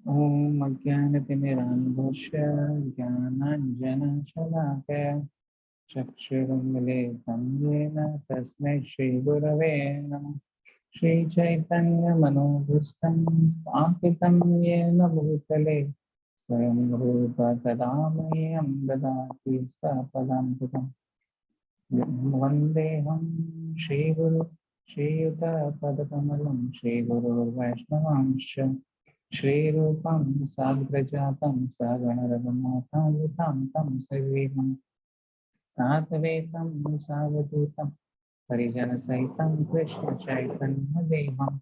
ॐ अज्ञानतिमिरान्धस्य ज्ञानाञ्जनशलाकया चक्षुरुन्मिलितं येन तस्मै श्रीगुरवे नमः। श्रीचैतन्यमनोभीष्टं स्थापितं येन भूतले स्वयं रूप तदा मह्यं ददाति स्वपदान्तिकम्। वन्देऽहं श्रीगुरु श्रीयुतपदकमलं श्रीगुरुर्वैष्णवांश्च श्रीरूपं साग्रजातं सगणरघुनाथान्वितां तं सजीवं साद्वैतं सावधूतं परिजनसहितं कृष्णचैतन्यदेवं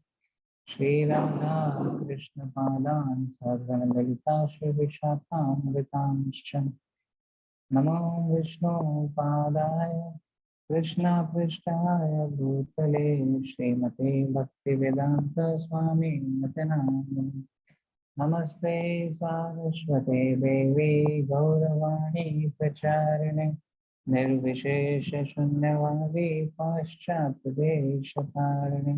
श्रीराधा कृष्णपादान् सगणललिता श्रीविशाखान्वितांश्च नमो विष्णुपादाय कृष्णपृष्ठाय भूतले श्रीमते भक्तिवेदान्त स्वामी नामिने। नमस्ते सारस्वते देवी गौरवाणी प्रचारिणे निर्विशेष शून्यवादी पाश्चात्यदेशतारिणे।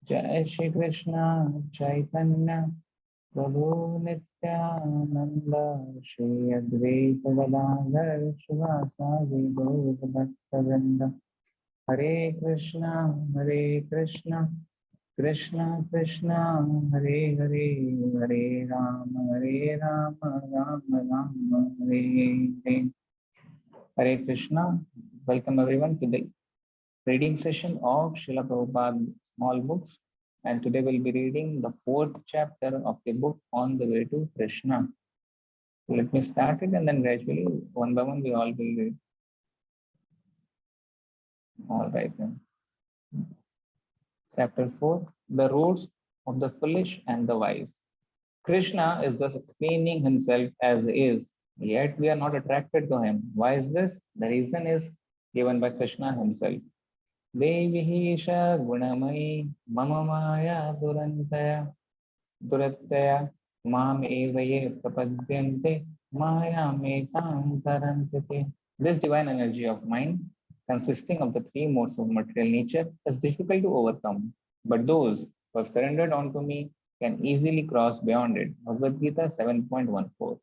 जय श्री कृष्ण चैतन्य प्रभु नित्यानंद श्री अद्वैत गदाधर शिवासादि गौर भक्तवृंद। हरे कृष्णा कृष्ण कृष्ण हरे हरे, हरे Ram Ram Ram Hare Hare. Hare Krishna. Welcome everyone to the reading session of Srila Prabhupada small books. And today we'll be reading the 4th chapter of the book On the Way to Krishna. So let me start it and then gradually one by one we all will read. All right then. Chapter 4, The Roads of the Foolish and the Wise. Krishna is thus explaining himself as he is, yet we are not attracted to him. Why is this? The reason is given by Krishna himself. Devihisha gunamai mama maya duratya mam evaye prapadyante maya metam tarantite. This divine energy of mind, consisting of the three modes of material nature, is difficult to overcome. But those who have surrendered unto me can easily cross beyond it. Bhagavad Gita 7.14.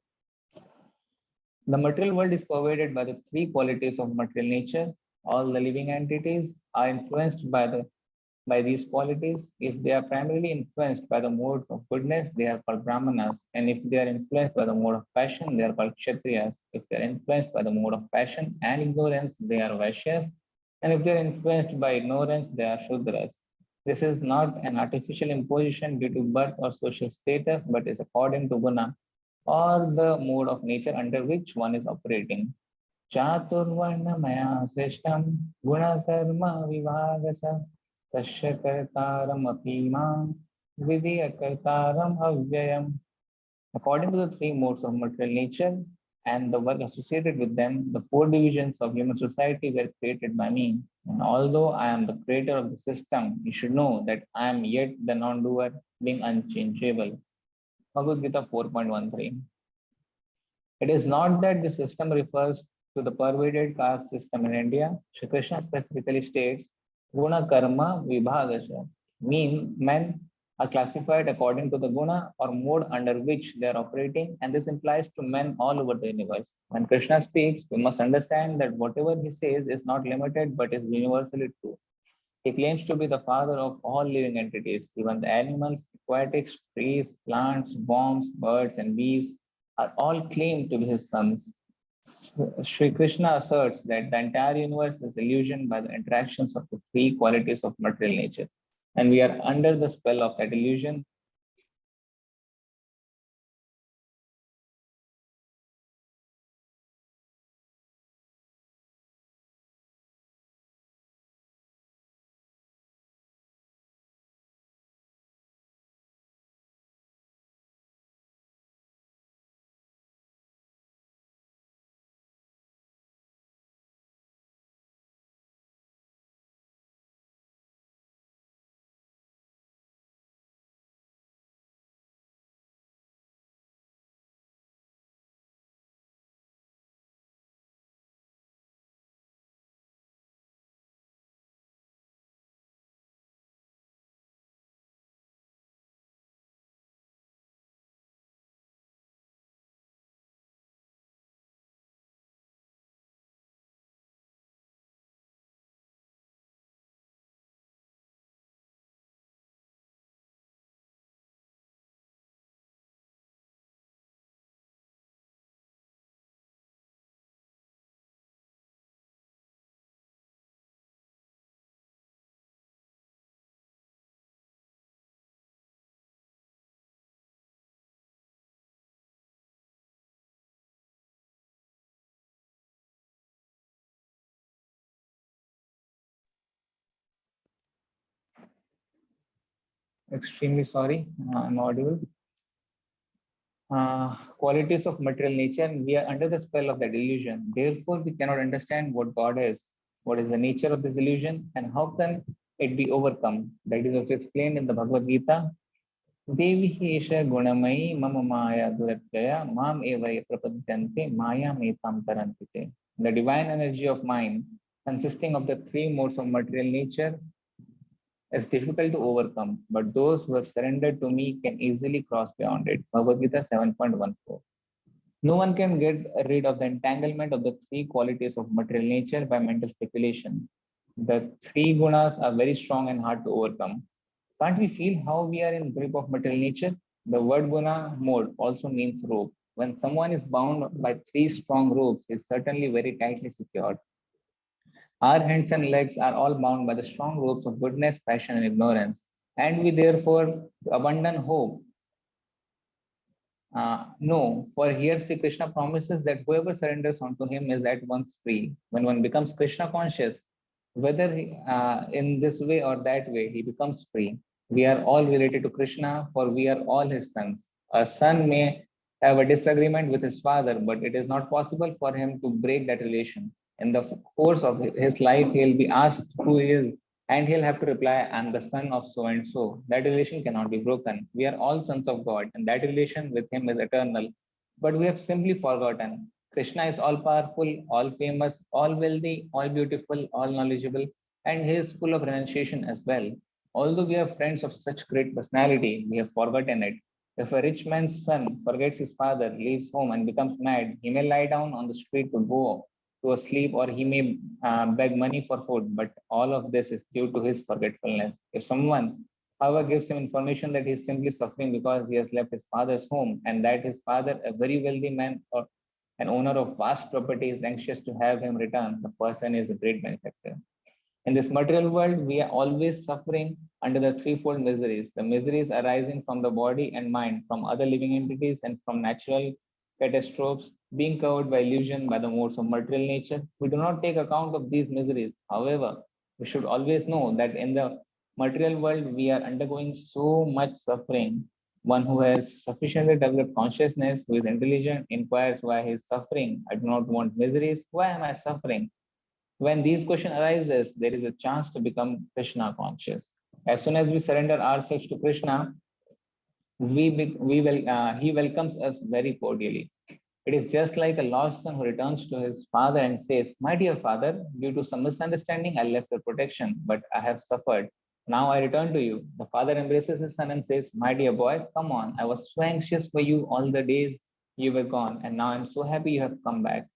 The material world is pervaded by the three qualities of material nature. All the living entities are influenced by these qualities. If they are primarily influenced by the modes of goodness, they are called Brahmanas. And if they are influenced by the mode of passion, they are called Kshatriyas. If they are influenced by the mode of passion and ignorance, they are Vaishyas. And if they are influenced by ignorance, they are Shudras. This is not an artificial imposition due to birth or social status, but is according to Guna, or the mode of nature under which one is operating. Chaturvarnamaya srishtam gunakarma vivagasa tasya kartaram apimam vidya kartaram avyayam. According to the three modes of material nature and the work associated with them, the four divisions of human society were created by me. And although I am the creator of the system, you should know that I am yet the non-doer, being unchangeable. Bhagavad Gita 4.13. It is not that the system refers to the pervaded caste system in India. Shri Krishna specifically states, Guna Karma Vibhagasya, mean men are classified according to the guna or mode under which they are operating, and this implies to men all over the universe. When Krishna speaks, we must understand that whatever he says is not limited but is universally true. He claims to be the father of all living entities, even the animals, aquatics, trees, plants, bombs, birds, and bees are all claimed to be his sons. Sri Krishna asserts that the entire universe is illusioned by the interactions of the three qualities of material nature, and we are under the spell of that illusion. Extremely sorry, I'm audible. Qualities of material nature, and we are under the spell of that illusion. Therefore, we cannot understand what God is, what is the nature of this illusion, and how can it be overcome. That is also explained in the Bhagavad Gita. Devi Hesha Gunamai Mama Maya Duratyaya Mam Eva Prapadyante Maya Metam Tarantite. The divine energy of mind, consisting of the three modes of material nature, is difficult to overcome, but those who have surrendered to me can easily cross beyond it. Bhagavad Gita 7.14. No one can get rid of the entanglement of the three qualities of material nature by mental speculation. The three gunas are very strong and hard to overcome. Can't we feel how we are in grip of material nature? The word guna mode also means rope. When someone is bound by three strong ropes, he is certainly very tightly secured. Our hands and legs are all bound by the strong ropes of goodness, passion, and ignorance, and we therefore abandon hope. No, for here Sri Krishna promises that whoever surrenders unto him is at once free. When one becomes Krishna conscious, whether in this way or that way, he becomes free. We are all related to Krishna, for we are all his sons. A son may have a disagreement with his father, but it is not possible for him to break that relation. In the course of his life, he'll be asked who he is, and he'll have to reply, I'm the son of so and so. That relation cannot be broken. We are all sons of God, and that relation with him is eternal. But we have simply forgotten. Krishna is all powerful, all famous, all wealthy, all beautiful, all knowledgeable, and he is full of renunciation as well. Although we are friends of such great personality, we have forgotten it. If a rich man's son forgets his father, leaves home, and becomes mad, he may lie down on the street to go to a sleep, or he may beg money for food, but all of this is due to his forgetfulness. If someone, however, gives him information that he is simply suffering because he has left his father's home and that his father, a very wealthy man or an owner of vast property, is anxious to have him return, the person is a great benefactor. In this material world, we are always suffering under the threefold miseries. The miseries arising from the body and mind, from other living entities, and from natural catastrophes, being covered by illusion by the modes of material nature. We do not take account of these miseries. However, we should always know that in the material world, we are undergoing so much suffering. One who has sufficiently developed consciousness, who is intelligent, inquires why he is suffering. I do not want miseries. Why am I suffering? When these questions arises, there is a chance to become Krishna conscious. As soon as we surrender ourselves to Krishna, he welcomes us very cordially. It is just like a lost son who returns to his father and says, My dear father, due to some misunderstanding, I left your protection, but I have suffered. Now I return to you. The father embraces his son and says, My dear boy, come on. I was so anxious for you all the days you were gone, and now I'm so happy you have come back.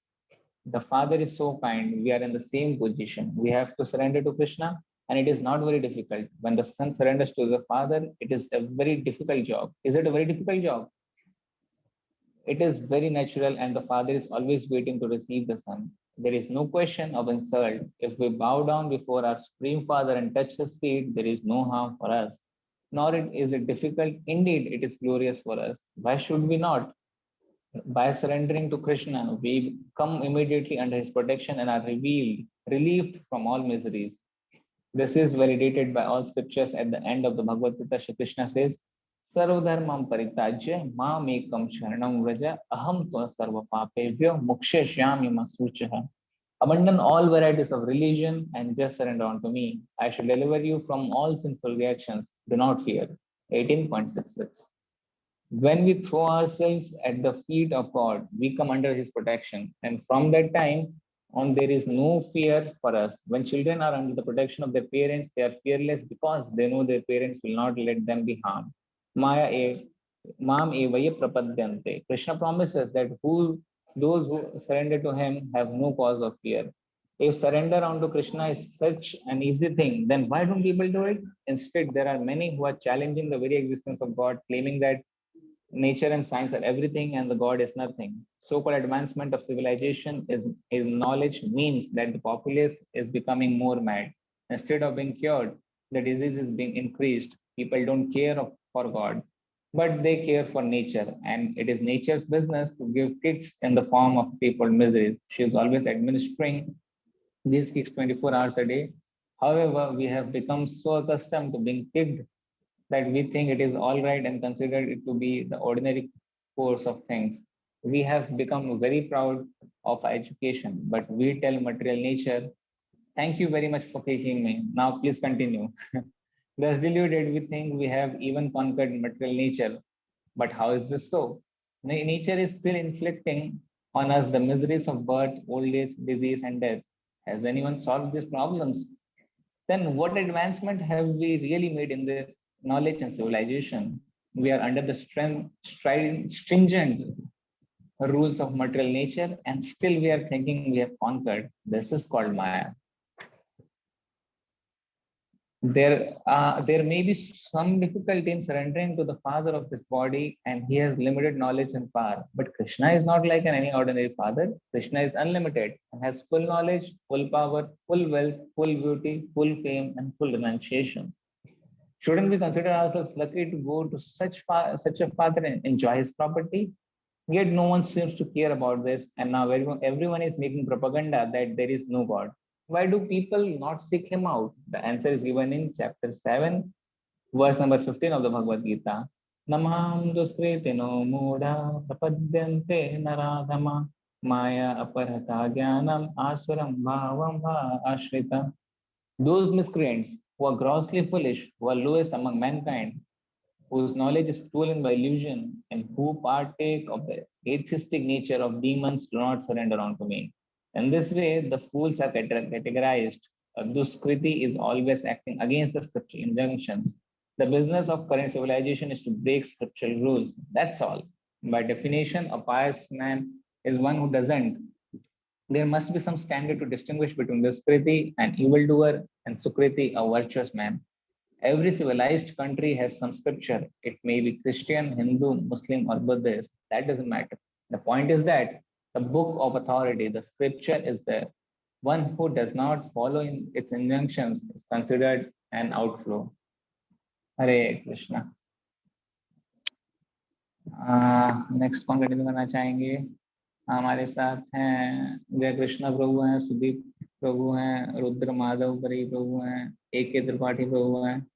The Father is so kind. We are in the same position. We have to surrender to Krishna, and it is not very difficult. When the Son surrenders to the Father, it is a very difficult job. Is it a very difficult job? It is very natural, and the Father is always waiting to receive the Son. There is no question of insult. If we bow down before our Supreme Father and touch His feet, there is no harm for us. Nor is it difficult. Indeed, it is glorious for us. Why should we not? By surrendering to Krishna, we come immediately under his protection and are relieved from all miseries. This is validated by all scriptures. At the end of the Bhagavad Gita, Shri Krishna says, Sarvadharmam paritajya mam ekam sharanam vraja aham tva sarva papevyo mukshashyami masuchaha. Abandon all varieties of religion and just surrender unto me. I shall deliver you from all sinful reactions. Do not fear. 18.66. When we throw ourselves at the feet of God, we come under His protection. And from that time on, there is no fear for us. When children are under the protection of their parents, they are fearless because they know their parents will not let them be harmed. Maya e, Mam evaya prapadyante. Krishna promises that those who surrender to Him have no cause of fear. If surrender unto Krishna is such an easy thing, then why don't people do it? Instead, there are many who are challenging the very existence of God, claiming that nature and science are everything and the God is nothing. So-called advancement of civilization is knowledge means that the populace is becoming more mad. Instead of being cured, the disease is being increased. People don't care for God, but they care for nature. And it is nature's business to give kicks in the form of threefold miseries. She is always administering these kicks 24 hours a day. However, we have become so accustomed to being kicked that we think it is all right and consider it to be the ordinary course of things. We have become very proud of our education, but we tell material nature, thank you very much for kicking me. Now please continue. Thus deluded, we think we have even conquered material nature. But how is this so? Nature is still inflicting on us the miseries of birth, old age, disease, and death. Has anyone solved these problems? Then what advancement have we really made in the knowledge and civilization? We are under the stringent rules of material nature, and still we are thinking we have conquered. This is called Maya. There may be some difficulty in surrendering to the father of this body, and he has limited knowledge and power. But Krishna is not like any ordinary father. Krishna is unlimited and has full knowledge, full power, full wealth, full beauty, full fame, and full renunciation. Shouldn't we consider ourselves lucky to go to such a father and enjoy his property? Yet no one seems to care about this, and now everyone is making propaganda that there is no God. Why do people not seek him out? The answer is given in chapter 7, verse number 15 of the Bhagavad Gita. Namam duskritino muda prapadyante naradhama maya aparhata jnanam asuram bhavam va ashrita. Those miscreants who are grossly foolish, who are lowest among mankind, whose knowledge is stolen by illusion, and who partake of the atheistic nature of demons do not surrender unto me. In this way, the fools are categorized. Duskriti is always acting against the scriptural injunctions. The business of current civilization is to break scriptural rules. That's all. By definition, a pious man is one who doesn't. There must be some standard to distinguish between Duskriti, an evildoer, and Sukriti, a virtuous man. Every civilized country has some scripture. It may be Christian, Hindu, Muslim, or Buddhist. That doesn't matter. The point is that the book of authority, the scripture, is there. One who does not follow in its injunctions is considered an outflow. Hare Krishna. Next कौन continue करना चाहेंगे? हमारे साथ हैं जय कृष्ण प्रभु हैं, सुदीप प्रभु हैं, रुद्र माधव परी प्रभु हैं, AK त्रिपाठी प्रभु हैं,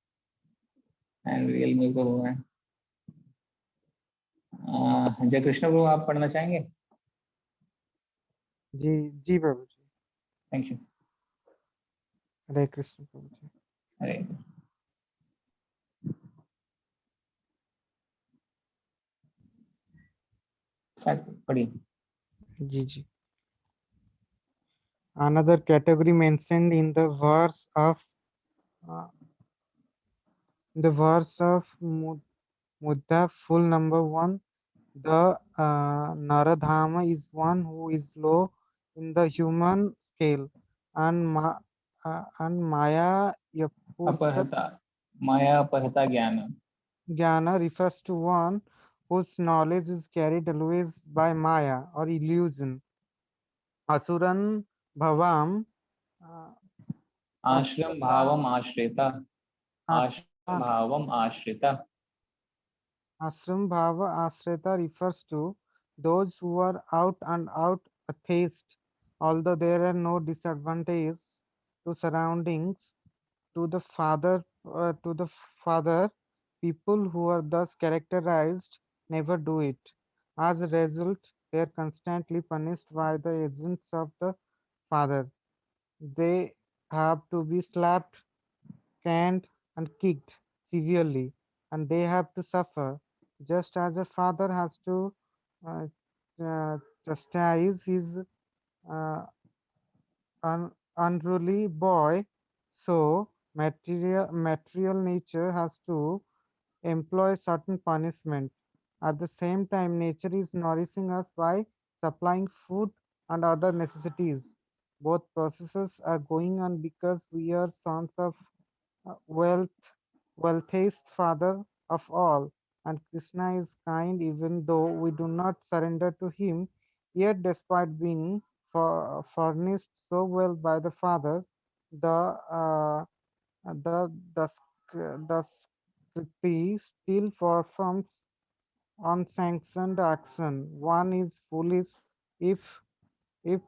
एंड रियलमी प्रभु हैं। जय कृष्ण प्रभु, आप पढ़ना चाहेंगे? जी जी प्रभु जी। Thank you. हरे कृष्ण प्रभु जी। हरे पढ़िए। जी जी। Another category mentioned in the verse of uh, Muddha, full number 1. The Naradhama is one who is low in the human scale, and Maya Yapurta अपहता माया अपहता ज्ञान। Jnana refers to one whose knowledge is carried always by Maya or illusion. Asuran Bhavam uh, आश्रम भावम आश्रिता। आश्रम Asura भावम Ashrita. Ashram Bhava Ashrita refers to those who are out and out atheist, although there are no disadvantages to surroundings to the father. People who are thus characterized never do it. As a result, they are constantly punished by the agents of the father. They have to be slapped, canned, and kicked severely, and they have to suffer, just as a father has to uh, chastise his uh, unruly boy. So material nature has to employ certain punishment. At the same time, nature is nourishing us by supplying food and other necessities. Both processes are going on because we are sons of wealthiest father of all, and Krishna is kind even though we do not surrender to him. Yet, despite being furnished so well by the father, the uh, the Skriti still performs unsanctioned action. One is foolish if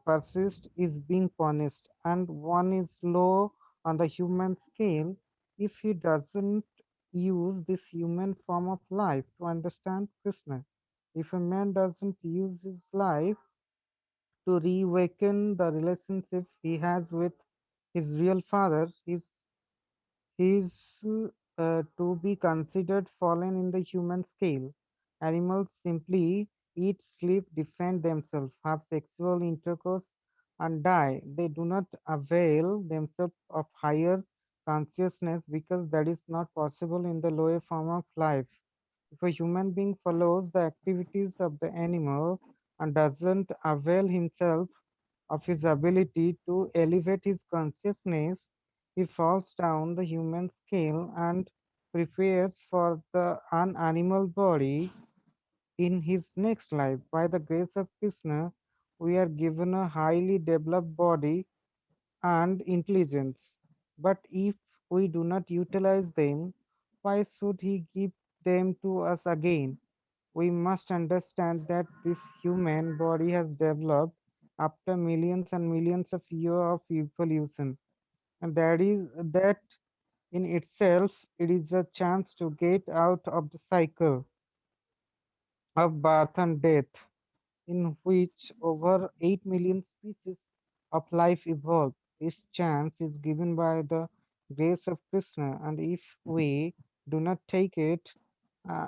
persist is being punished, and one is low on the human scale if he doesn't use this human form of life to understand Krishna. If a man doesn't use his life to reawaken the relationships he has with his real father, is to be considered fallen in the human scale. Animals simply eat, sleep, defend themselves, have sexual intercourse, and die. They do not avail themselves of higher consciousness because that is not possible in the lower form of life. If a human being follows the activities of the animal and doesn't avail himself of his ability to elevate his consciousness, he falls down the human scale and prepares for the an animal body in his next life. By the grace of Krishna, we are given a highly developed body and intelligence. But if we do not utilize them, why should he give them to us again? We must understand that this human body has developed after millions and millions of years of evolution, and that in itself it is a chance to get out of the cycle of birth and death in which over 8 million species of life evolve. This chance is given by the grace of Krishna, and if we do not take it, uh,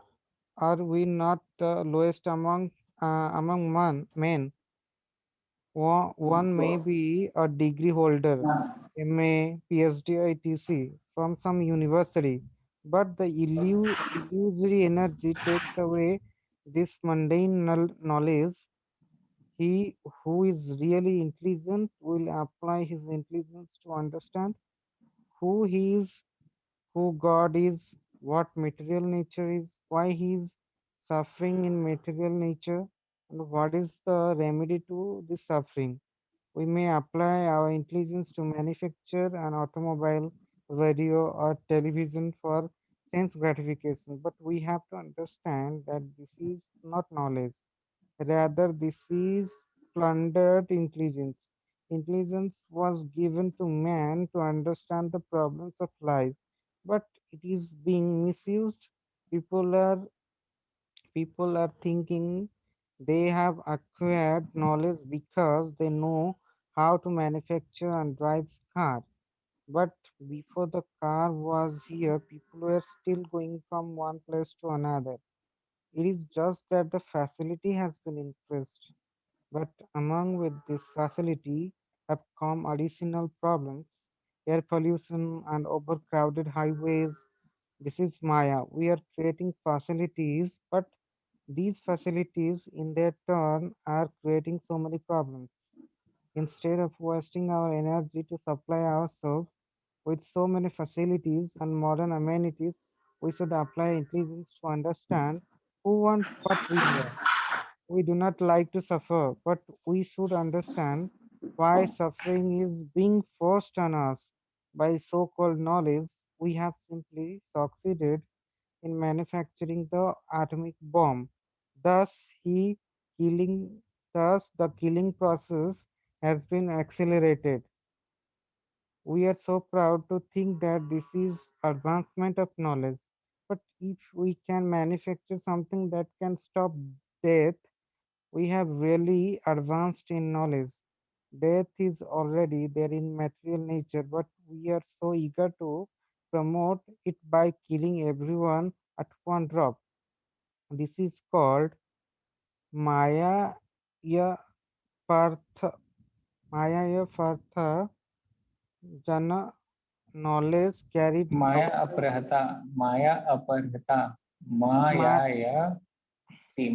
are we not the lowest among men? One may be a degree holder, MA, PhD, etc. from some university, but the illusory energy takes away this mundane knowledge. He who is really intelligent will apply his intelligence to understand who he is, who God is, what material nature is, why he is suffering in material nature, and what is the remedy to this suffering. We may apply our intelligence to manufacture an automobile, radio, or television for sense gratification, but we have to understand that this is not knowledge. Rather, this is plundered intelligence. Intelligence was given to man to understand the problems of life, but it is being misused. People are people are thinking they have acquired knowledge because they know how to manufacture and drive car. But before the car was here, people were still going from one place to another. It is just that the facility has been increased. But among with this facility have come additional problems, air pollution and overcrowded highways. This is Maya. We are creating facilities, but these facilities in their turn are creating so many problems. Instead of wasting our energy to supply ourselves with so many facilities and modern amenities, we should apply intelligence to understand who and what we are. We do not like to suffer, but we should understand why suffering is being forced on us by so called knowledge. We have simply succeeded in manufacturing the atomic bomb. Thus, he killing, thus the killing process has been accelerated. We are so proud to think that this is advancement of knowledge. But if we can manufacture something that can stop death, we have really advanced in knowledge. Death is already there in material nature, but we are so eager to promote it by killing everyone at one drop. This is called Maya ya Partha, Maya ya Partha Jana, knowledge carried Maya out by aprahata, Maya aparhata, Maya Ma, ya, si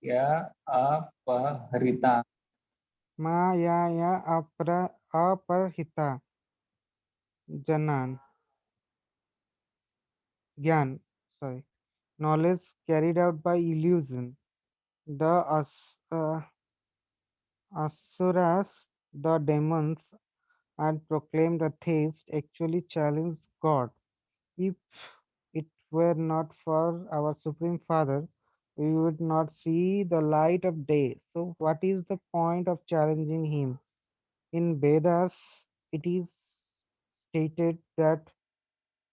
ya apahrita. Maya ya Aparhita Janan, Gyan, sorry, knowledge carried out by illusion. The Asuras, the demons, and proclaimed atheists actually challenged God. If it were not for our Supreme Father, we would not see the light of day. So, what is the point of challenging him? In Vedas, it is stated that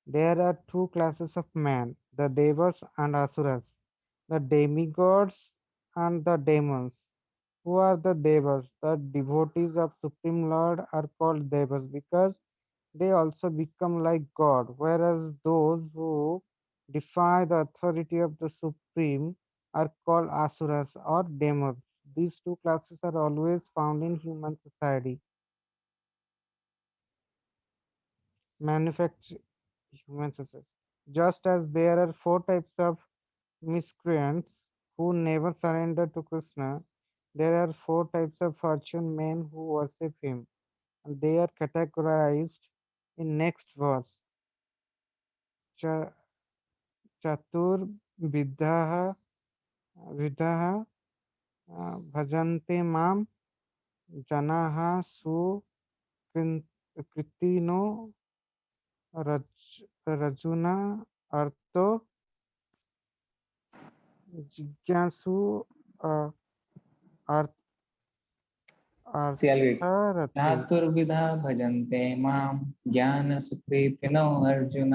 There are two classes of men, the Devas and Asuras, the demigods and the demons. Who are the Devas? The devotees of Supreme Lord are called Devas because they also become like God, whereas those who defy the authority of the Supreme are called Asuras or demons. These two classes are always found in human society. Manufacture human society. Just as there are four types of miscreants who never surrender to Krishna, there are four types of fortune men who worship him, and they are categorized in next verse. Cha- चतुर्विधः विधः भजन्ते मां जनाः सुकृतिनो रजुना अर्थो जिज्ञासु अ, अर्थ See, I'll read. अर्थरथे चातुर्विधा भजन्ते मां ज्ञान सुकृतिनो अर्जुन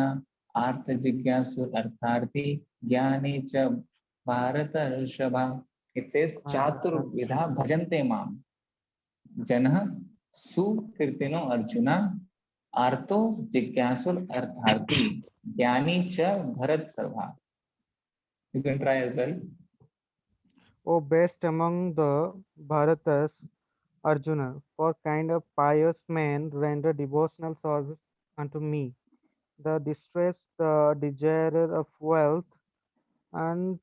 आर्त जिज्ञासु अर्थार्थी ज्ञानी च भारत ऋषभा. It says चातुर्विधा भजन्ते मां जनः सुकृतिनो अर्जुन आर्तो जिज्ञासु अर्थार्थी ज्ञानी च भरत सर्वा. You can try as well. O best among the Bharatas, Arjuna, for kind of pious men render devotional service unto me. The distressed, the desirer of wealth, and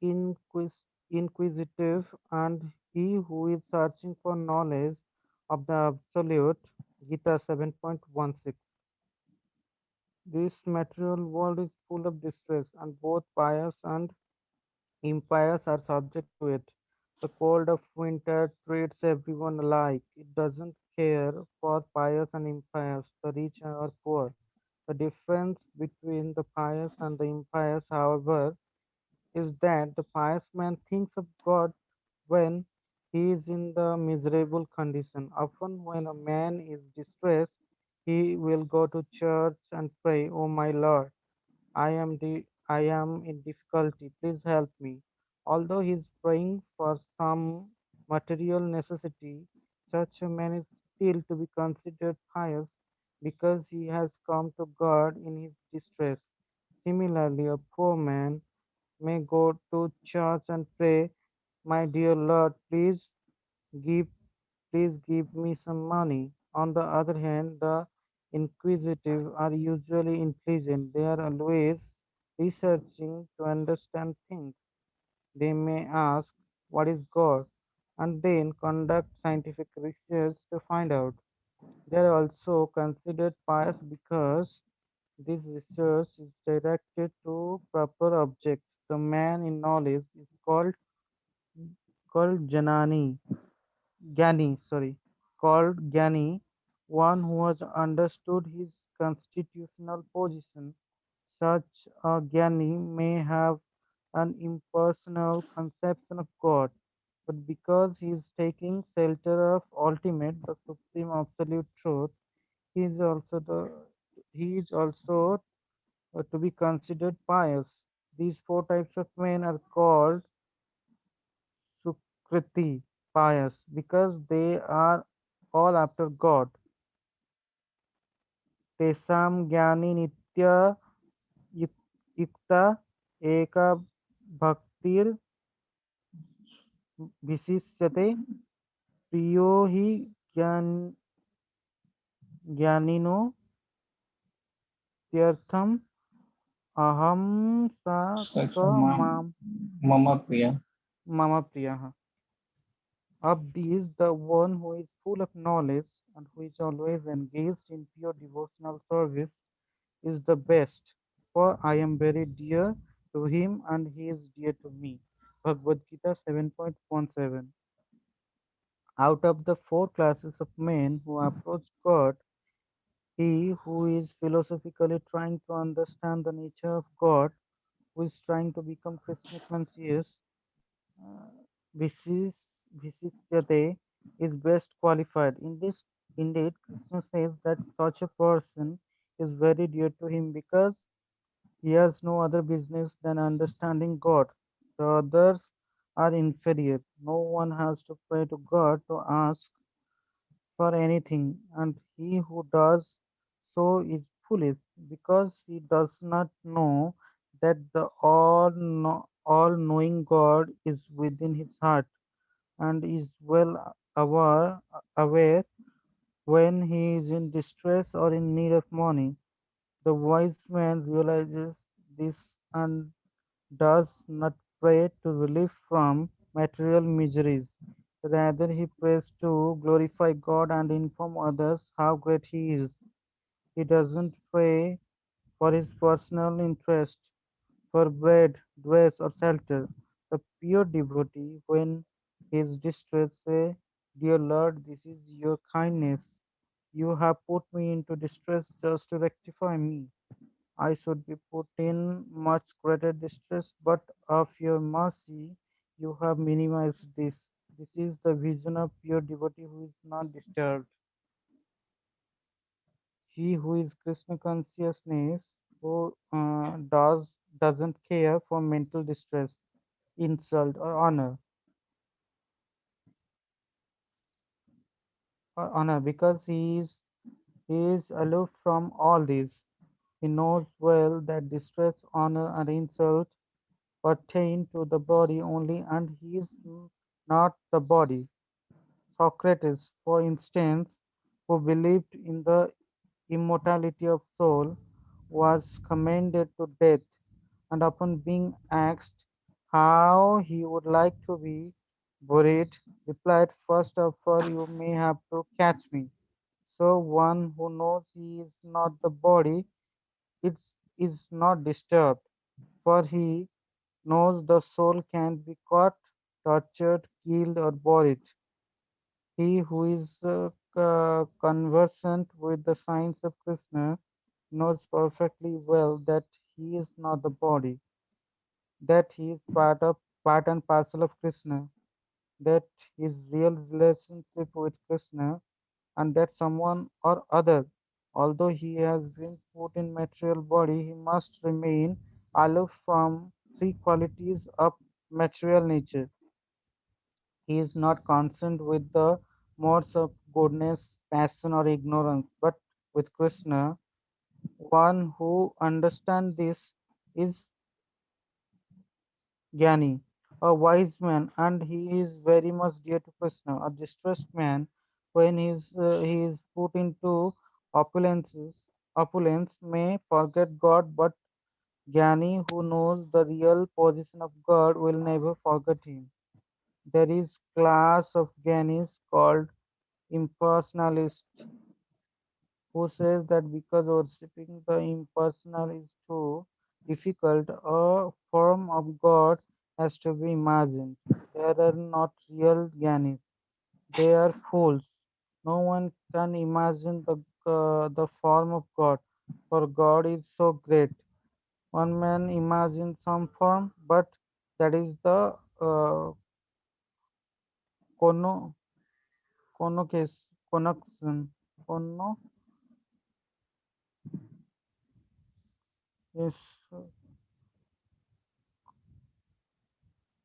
inquis- inquisitive, and he who is searching for knowledge of the Absolute. Gita 7.16. This material world is full of distress, and both pious and impious are subject to it. The cold of winter treats everyone alike. It doesn't care for pious and impious, the rich or poor. The difference between the pious and the impious, however, is that the pious man thinks of God when he is in the miserable condition. Often, when a man is distressed, he will go to church and pray, "Oh my Lord, I am in difficulty. Please help me." Although he is praying for some material necessity, such a man is still to be considered pious because he has come to God in his distress. Similarly, a poor man may go to church and pray, "My dear Lord, give please give me some money." On the other hand, the inquisitive are usually intelligent. They are always researching to understand things. They may ask, "What is God?" and then conduct scientific research to find out. They are also considered pious because this research is directed to proper objects. The man in knowledge is called Gyani, one who has understood his constitutional position. Such a Gyani may have an impersonal conception of God, but because he is taking shelter of ultimate, the supreme absolute truth, he is also to be considered pious. These four types of men are called Sukriti, pious, because they are all after God. तेषां ज्ञानी नित्य युक्ता एका भक्तिर् विशिष्यते प्रियो हि ज्ञानिनो त्यर्थम् अहं सा Such स a माम mama priya. मम प्रियः. Of these, the one who is full of knowledge and who is always engaged in pure devotional service is the best, for I am very dear to him and he is dear to me. Bhagavad Gita 7.17. Out of the four classes of men who approach God, he who is philosophically trying to understand the nature of God, who is trying to become Krishna conscious, uh, Visis- Visishyate is best qualified. In this, indeed, Krishna says that such a person is very dear to him because he has no other business than understanding God. The others are inferior. No one has to pray to God to ask for anything, and he who does so is foolish because he does not know that the all knowing God is within his heart and is well aware when he is in distress or in need of money. The wise man realizes this and does not pray to relief from material miseries. Rather, he prays to glorify God and inform others how great he is. He doesn't pray for his personal interest, for bread, dress, or shelter. The pure devotee, when he is distressed, say, Dear Lord, this is your kindness. You have put me into distress just to rectify me. I should be put in much greater distress, but of your mercy you have minimized this. This is the vision of pure devotee who is not disturbed. He who is Krishna consciousness, who doesn't care for mental distress, insult, or honor because he is aloof from all these. He knows well that distress, honor, and insult pertain to the body only, and he is not the body. Socrates, for instance, who believed in the immortality of soul, was commended to death, and upon being asked how he would like to be buried, replied, First of all, you may have to catch me. So one who knows he is not the body it is not disturbed, for he knows the soul can be caught, tortured, killed, or buried. He who is conversant with the science of Krishna knows perfectly well that he is not the body, that he is part and parcel of Krishna, that his real relationship with Krishna, and that someone or other, although he has been put in material body, he must remain aloof from three qualities of material nature. He is not concerned with the modes of goodness, passion, or ignorance, but with Krishna. One who understands this is Jnani, a wise man, and he is very much dear to Krishna. A distressed man, when he is put into opulences, opulence, may forget God, but Jnani, who knows the real position of God, will never forget him. There is class of Jnanis called impersonalists who says that because worshipping the impersonal is too difficult, a form of God has to be imagined. They are not real Gyanis, they are fools. No one can imagine the form of God, for God is so great. One man imagines some form, but that is the kono, kono case, connection, kono is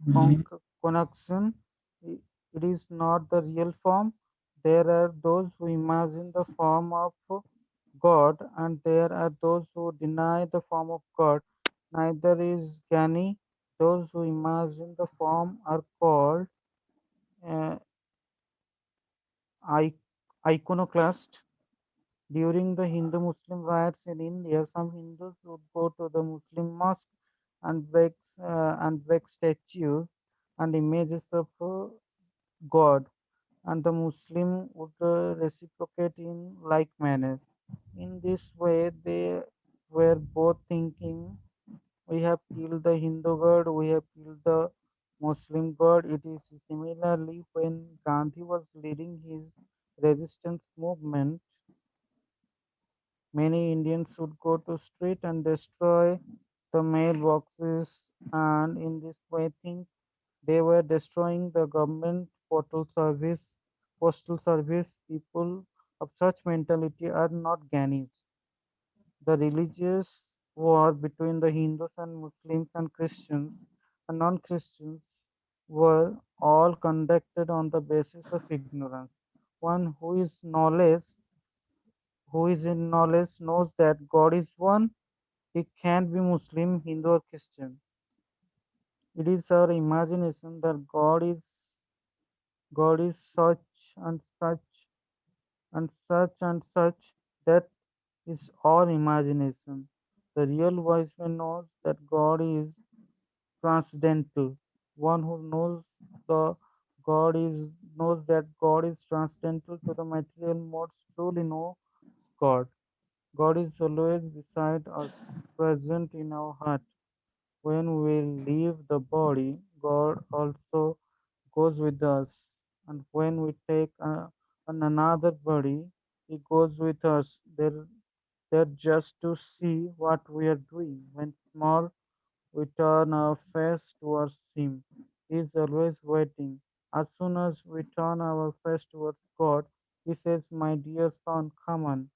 Mhm. connection. It is not the real form. There are those who imagine the form of God, and there are those who deny the form of God. Neither is Jnani. Those who imagine the form are called uh, iconoclast. During the Hindu Muslim riots in India, some Hindus would go to the Muslim mosque and break statues and images of God, and the Muslim would reciprocate in like manner. In this way, they were both thinking, we have killed the Hindu god, we have killed the Muslim god. It is similarly when Gandhi was leading his resistance movement, many Indians would go to street and destroy the mailboxes, and in this way think they were destroying the government postal service. People of such mentality are not Ghanis. The religious war between the Hindus and Muslims and Christians and non-Christians were all conducted on the basis of ignorance. One who is in knowledge knows that God is one. He can't be Muslim, Hindu, or Christian. It is our imagination that God is such and such and such and such. That is all imagination. The real wise man knows that God is transcendental. One who the God is knows that God is transcendental to the material modes truly know God. God is always beside us, present in our heart. When we leave the body, God also goes with us. And when we take another body, He goes with us. There just to see what we are doing. When small, we turn our face towards Him. He is always waiting. As soon as we turn our face towards God, He says, "My dear son, come on.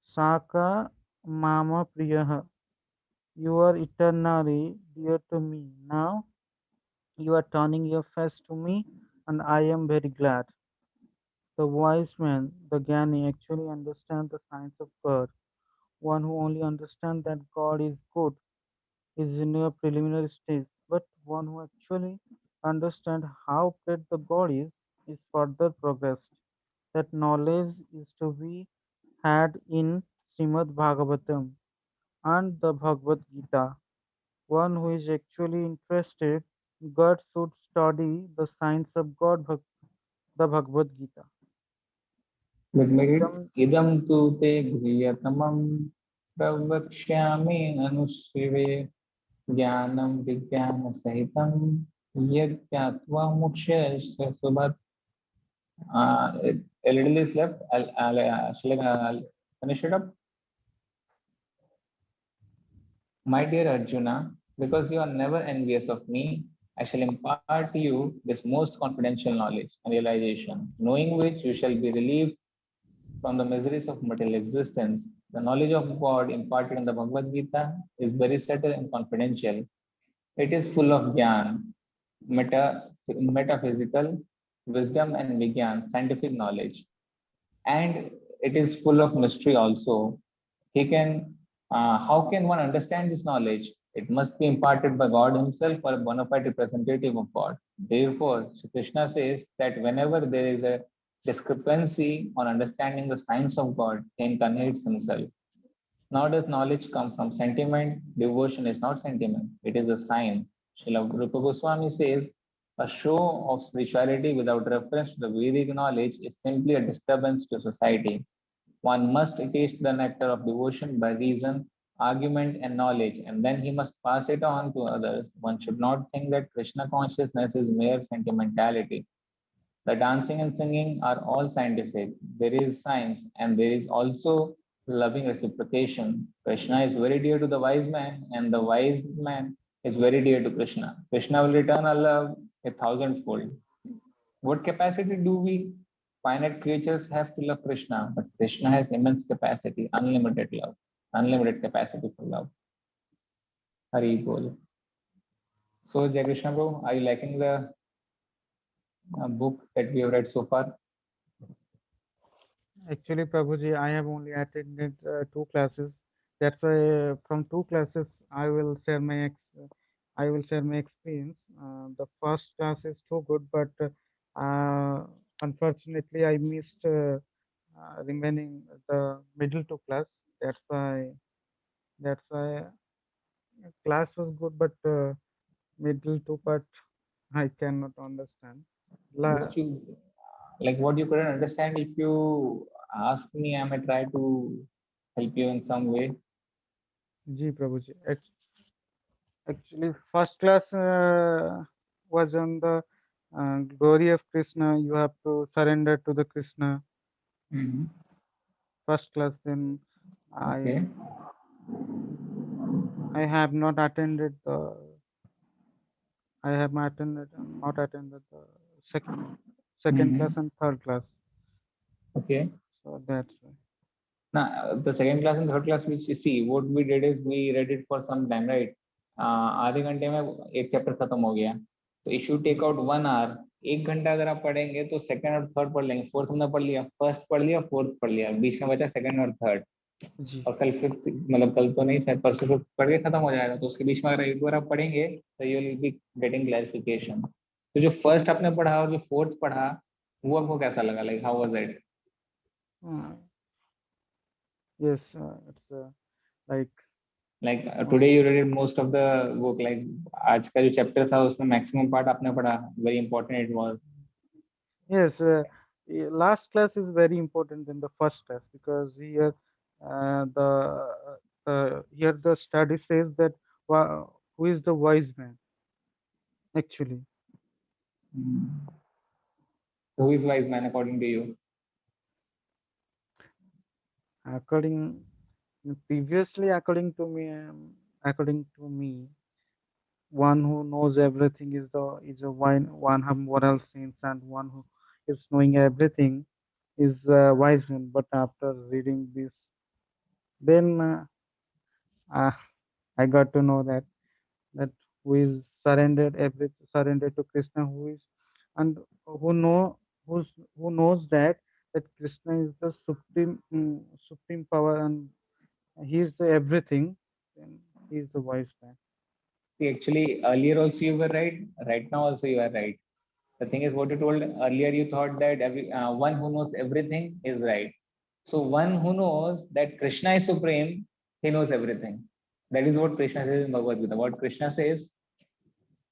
Saka Mama Priyaha. You are eternally dear to me. Now you are turning your face to me, and I am very glad." The wise man, the Gyani, actually understands the science of God. One who only understands that God is good is in a preliminary stage, but one who actually understands how great the God is further progressed. That knowledge is to be had in Srimad Bhagavatam and the Bhagavad Gita. One who is actually interested, God should study the science of the Bhagavad Gita. Let me read. Idam, Idam tu te guhyatamam pravakshami anushrive jnanam vijnana sahitam yad kyatva mukshasya subhat. A little is left. I'll finish it up. My dear Arjuna, because you are never envious of me, I shall impart to you this most confidential knowledge and realization, knowing which you shall be relieved from the miseries of material existence. The knowledge of God imparted in the Bhagavad Gita is very subtle and confidential. It is full of jnana, metaphysical wisdom and vigyan, scientific knowledge, and it is full of mystery also. He can, how can one understand this knowledge? It must be imparted by God Himself or a bona fide representative of God. Therefore, Sri Krishna says that whenever there is a discrepancy on understanding the science of God, He incarnates Himself. Nor does knowledge come from sentiment. Devotion is not sentiment, it is a science. Srila Rupa Goswami says, a show of spirituality without reference to the Vedic knowledge is simply a disturbance to society. One must taste the nectar of devotion by reason, argument, and knowledge, and then he must pass it on to others. One should not think that Krishna consciousness is mere sentimentality. The dancing and singing are all scientific. There is science, and there is also loving reciprocation. Krishna is very dear to the wise man, and the wise man is very dear to Krishna. Krishna will return our love a thousandfold. What capacity do we finite creatures have to love Krishna? But Krishna has immense capacity, unlimited love, unlimited capacity for love. Hari Bol. So, Jai Krishna bro, are you liking the book that we have read so far? actually, Prabhuji, I have only attended two classes. That's why from two classes I will share my experience. The first class is too good, but unfortunately I missed remaining the middle two class. That's why that's why class was good, but middle two part I cannot understand. La, What you like? What you couldn't understand? If you ask me, I may try to help you in some way. Ji Prabhuji. Actually, first class was on the glory of Krishna. You have to surrender to the Krishna. Mhm. First class. Then I Okay. I have not attended the I have not attended the second class Mhm. and third class. Okay. So that's why. Now, the second class and third class, which you see, what we did is we read it for some time, right? आधे घंटे में एक chapter खत्म हो गया. तो if you take out 1 hour, 1 घंटा अगर आप पढ़ेंगे तो सेकंड और थर्ड पढ़ लेंगे. फोर्थ हमने पढ़ लिया, फर्स्ट पढ़ लिया, फोर्थ पढ़ लिया, बीच में बचा सेकंड और थर्ड. जी. और कल फिफ्थ, मतलब कल तो नहीं, शायद परसों फिफ्थ पढ़ के खत्म हो जाएगा. तो उसके बीच में अगर एक बार आप पढ़ेंगे तो you will be getting clarification. तो जो फर्स्ट आपने पढ़ा और जो फोर्थ पढ़ा, वो आपको कैसा लगा? Like how was it? Yes, it's like like today you read most of the book. Like आज का जो चैप्टर था उसमें मैक्सिमम पार्ट आपने पढ़ा. Very important it was. yes, last class is very important than the first class because here here the study says that who is the wise man actually. Who is wise man according to you? According previously, according to me, one who knows everything is a one have moral sense, and one who is knowing everything is a wise man. But after reading this, then uh, I got to know that who is surrendered to Krishna, who is and who knows that Krishna is the supreme power, and he is the everything. Then he is the wise man. See, actually, earlier also you were right. Right now also you are right. The thing is, what you told earlier, you thought that one who knows everything is right. So one who knows that Krishna is supreme, he knows everything. That is what Krishna says in Bhagavad Gita. What Krishna says,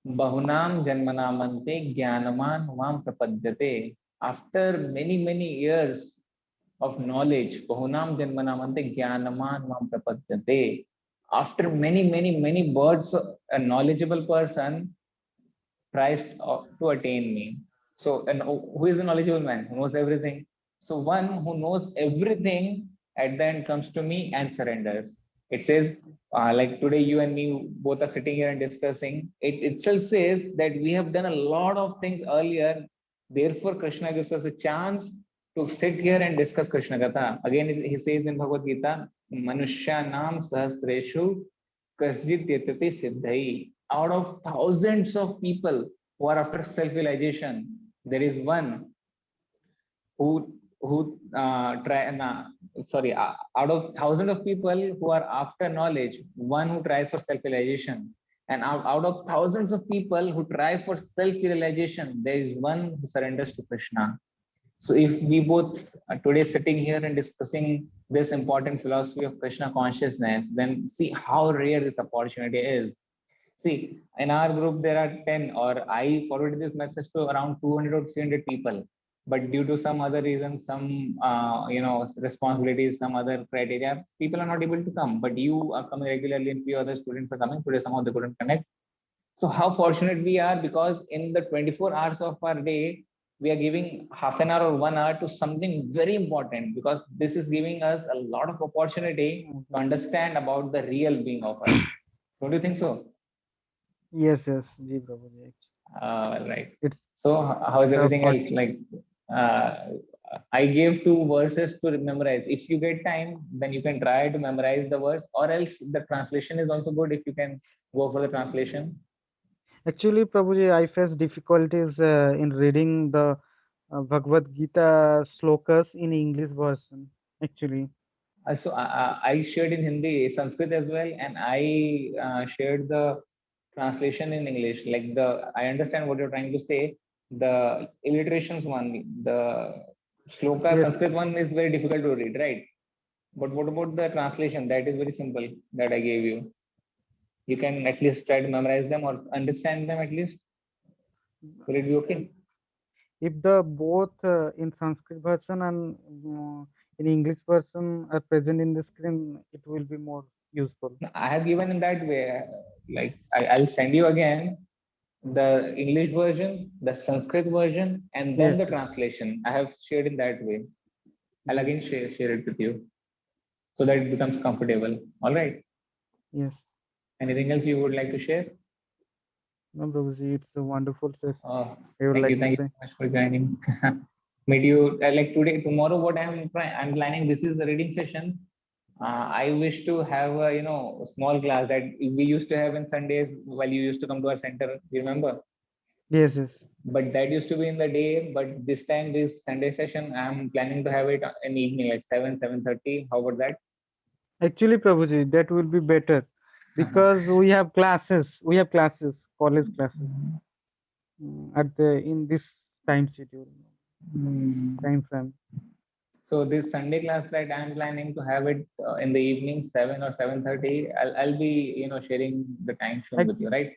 Bahunam Janmanamante Jnanaman Mam Prapadyate. After many years of knowledge, Bahunam Janmanamante Jnanaman Mam Prapadyate. After many births, a knowledgeable person tries to attain me. So, and who is a knowledgeable man? Who knows everything. So, one who knows everything at the end comes to me and surrenders. It says, like today, you and me both are sitting here and discussing. It itself says that we have done a lot of things earlier. Therefore, Krishna gives us a chance to sit here and discuss Krishna Katha. Again, he says in Bhagavad Gita, Manushya Nam Sahasreshu Kasjit Yatati Siddhai. Out of thousands of people who are after self-realization, there is one who out of thousands of people who are after knowledge, one who tries for self-realization, and out of thousands of people who try for self-realization, there is one who surrenders to Krishna. So if we both today sitting here and discussing this important philosophy of Krishna consciousness, then see how rare this opportunity is. See, in our group, there are 10, or I forwarded this message to around 200 or 300 people. But due to some other reasons, some, responsibilities, some other criteria, people are not able to come. But you are coming regularly and few other students are coming. Today, some of them couldn't connect. So how fortunate we are, because in the 24 hours of our day, we are giving half an hour or 1 hour to something very important, because this is giving us a lot of opportunity to understand about the real being of us. Don't you think so? Yes, Ji Prabhuji. Right. It's So how is everything for else? Like, I gave 2 verses to memorize. If you get time, then you can try to memorize the verse, or else the translation is also good if you can go for the translation. actually, Prabhuji, I face difficulties in reading the Bhagavad Gita slokas in English version. Actually, So I shared in Hindi, Sanskrit as well, and I shared the translation in English. Like I understand what you're trying to say. The alliterations one, the shloka yes, Sanskrit one is very difficult to read, right? But what about the translation? That is very simple that I gave you. You can at least try to memorize them or understand them at least. Will it be okay? if the both in Sanskrit version and in English version are present in the screen, it will be more useful. I have given in that way. Like I'll send you again the English version, the Sanskrit version, and then Yes, the translation. I have shared in that way. I'll again share it with you so that it becomes comfortable. All right. yes. Anything else you would like to share? No, Prabhuji, it's a wonderful session. Oh, I would like to thank you say. so much for joining. meet you like today, tomorrow. What I'm planning. This is the reading session. I wish to have a small class that we used to have in Sundays while you used to come to our center. You remember? Yes, yes. But that used to be in the day. But this time, this Sunday session, I'm planning to have it in evening, like 7:30. How about that? Actually, Prabhuji, that will be better because we have classes. We have classes, college classes, at the in this time schedule, Hmm. time frame. So this Sunday class that I'm planning to have it in the evening, 7 or 7:30. I'll be sharing the time soon with you, right?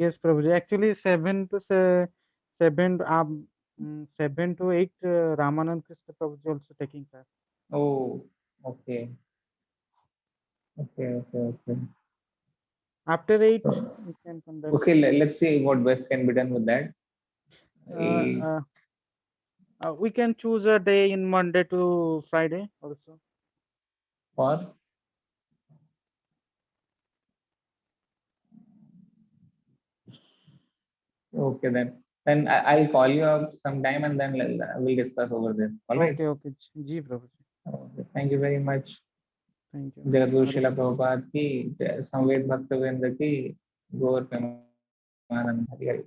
Yes, Prabhuji. Actually, 7 7 to 8, Ramanand Krishna Prabhuji also taking class. Oh, okay, okay. After 8, we can conduct. Okay, let's see what best can be done with that. Uh, Eh, uh, we can choose a day in Monday to Friday also. or okay then I'll call you up sometime and then we'll discuss over this. All right. Okay, okay. Ji, Prabhuji. Okay. Thank you very much. Thank you. Jagadguru Hare Shila Krishna. Prabhupada की जय, संवेद भक्तवृंद की गौर प्रेमानंद हरि हरि।